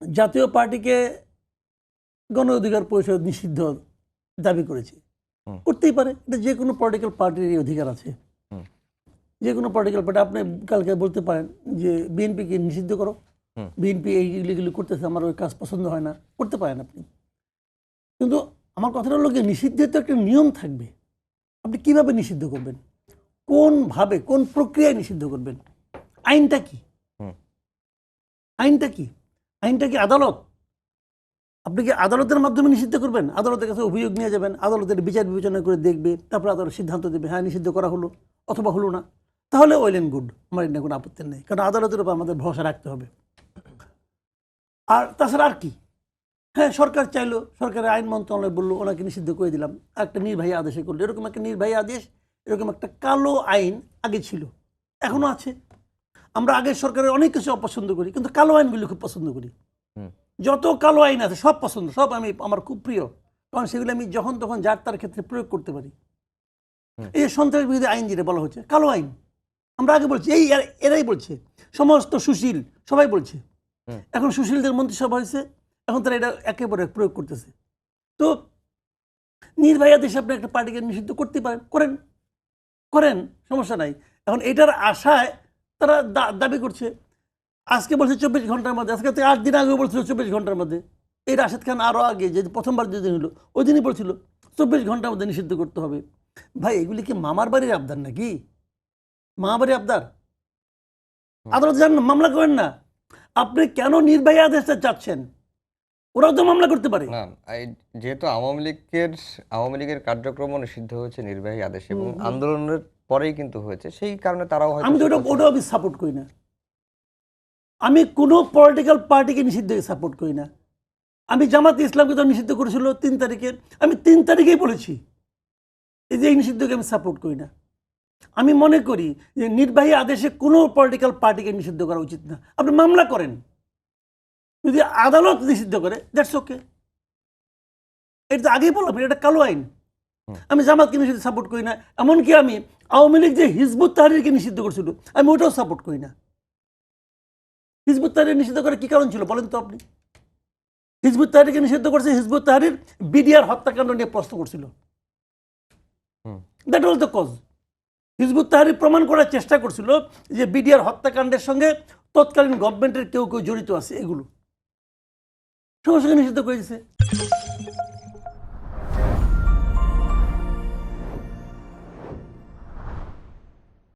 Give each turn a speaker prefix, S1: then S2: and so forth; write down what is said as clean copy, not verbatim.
S1: জাতীয় পার্টিকে গণ অধিকার পরিষদ নিষিদ্ধ দাবি করেছে, করতেই পারে, এটা যে কোনো পলিটিক্যাল পার্টির অধিকার আছে। যে কোনো পলিটিক্যাল পার্টি, আপনি কালকে বলতে পারেন যে বিএনপিকে নিষিদ্ধ করো, বিএনপি এইগুলি করতেছে, আমার ওই কাজ পছন্দ হয় না, করতে পারেন আপনি। কিন্তু আমার কথাটা হলো কি, নিষিদ্ধের তো একটা নিয়ম থাকবে। আপনি কিভাবে নিষিদ্ধ করবেন, কোনভাবে, কোন প্রক্রিয়ায় নিষিদ্ধ করবেন, আইনটা কি? আইনটা কি? আইনটা কি আদালত? আপনি কি আদালতের মাধ্যমে নিষিদ্ধ করবেন? আদালতের কাছে অভিযোগ নিয়ে যাবেন, আদালতের বিচার বিবেচনা করে দেখবে, তারপর আদালত সিদ্ধান্ত দেবে হ্যাঁ নিষিদ্ধ করা হলো অথবা হলো না, তাহলে ওয়েল এন্ড গুড, আমার এটা কোনো আপত্তি নেই, কারণ আদালতের উপর আমাদের ভরসা রাখতে হবে। আর তাছাড়া আর কি, হ্যাঁ সরকার চাইলো, সরকারের আইন মন্ত্রণালয় বললো ওনাকে নিষিদ্ধ করে দিলাম, একটা নির্বাহী আদেশে করলো। এরকম একটা নির্বাহী আদেশ, এরকম একটা কালো আইন আগে ছিল, এখনো আছে। আমরা আগের সরকারের অনেক কিছু অপছন্দ করি, কিন্তু কালো আইনগুলি খুব পছন্দ করি। যত কালো আইন আছে সব পছন্দ, সব আমার খুব প্রিয়, কারণ সেগুলো আমি যখন তখন যার তার ক্ষেত্রে প্রয়োগ করতে পারি। এই সন্ত্রাস বিরোধী আইন যেটা বলা হচ্ছে কালো আইন, আমরা আগে বলছি, এরাই বলছে, সমস্ত সুশীল সবাই বলছে। এখন সুশীলদের মন্ত্রিসভা হয়েছে, এখন তারা এটা একেবারে প্রয়োগ করতেছে। তো নির্বাহী আদেশে আপনি একটা পার্টিকে নিষিদ্ধ করতে পারেন, করেন করেন, সমস্যা নাই। এখন এটার আশায় তারা দাবি করছে, আজকে বলছে 24 ঘন্টার মধ্যে, আজকে 8 দিন আগে বলছিল 24 ঘন্টার মধ্যে। এই রাশেদ খান আরও আগে, যে প্রথমবার যেদিন হলো ওই দিনই বলছিল 24 ঘন্টার মধ্যে নিষিদ্ধ করতে হবে। ভাই এগুলি কি মামার বাড়ির আবদার নাকি? মামার বাড়ির আবদার? আদালত যান না, মামলা করেন না। আপনি কেন নির্বাহী আদেশটা চাচ্ছেন? ওরাও তো মামলা করতে পারে
S2: না। যেহেতু আওয়ামী লীগের কার্যক্রম নিষিদ্ধ হয়েছে নির্বাহী আদেশ এবং আন্দোলনের পরেই কিন্তু হয়েছে, সেই কারণে তারাও হয়তো
S1: আমি তো ওটাও আমি সাপোর্ট করি না। আমি কোনো পলিটিক্যাল পার্টিকে নিষিদ্ধ সাপোর্ট করি না। আমি জামাতে ইসলামকে তো নিষিদ্ধ করেছিল 3 তারিখে, আমি 3 তারিখেই বলেছি এই যে এই নিষিদ্ধকে আমি সাপোর্ট করি না। আমি মনে করি যে নির্বাহী আদেশে কোনো পলিটিক্যাল পার্টিকে নিষিদ্ধ করা উচিত না। আপনি মামলা করেন, যদি আদালত নিষিদ্ধ করে দ্যাটস ওকে। এটা তো আগেই বললাম, এটা কালো আইন। আমি জামাতকে নিষিদ্ধ সাপোর্ট করি না, এমনকি আমি আওয়ামী লীগ যে হিজবুত তাহরিরকে নিষিদ্ধ করছিল আমি ওটাও সাপোর্ট করি না। হিজবুত তাহরির নিষিদ্ধ করার কি কারণ ছিল বলেন তো আপনি? হিজবুত তাহরিরকে নিষিদ্ধ করছে, হিজবুত তাহরির বিডিআর হত্যাকাণ্ড নিয়ে প্রশ্ন করছিল, that was the cause. Hizbut Tahrir প্রমাণ করার চেষ্টা করছিল যে বিডিআর হত্যাকাণ্ডের সঙ্গে তৎকালীন গভর্নমেন্টের কেউ কেউ জড়িত আছে, এগুলো সঙ্গে সঙ্গে নিষিদ্ধ করে দিয়েছে।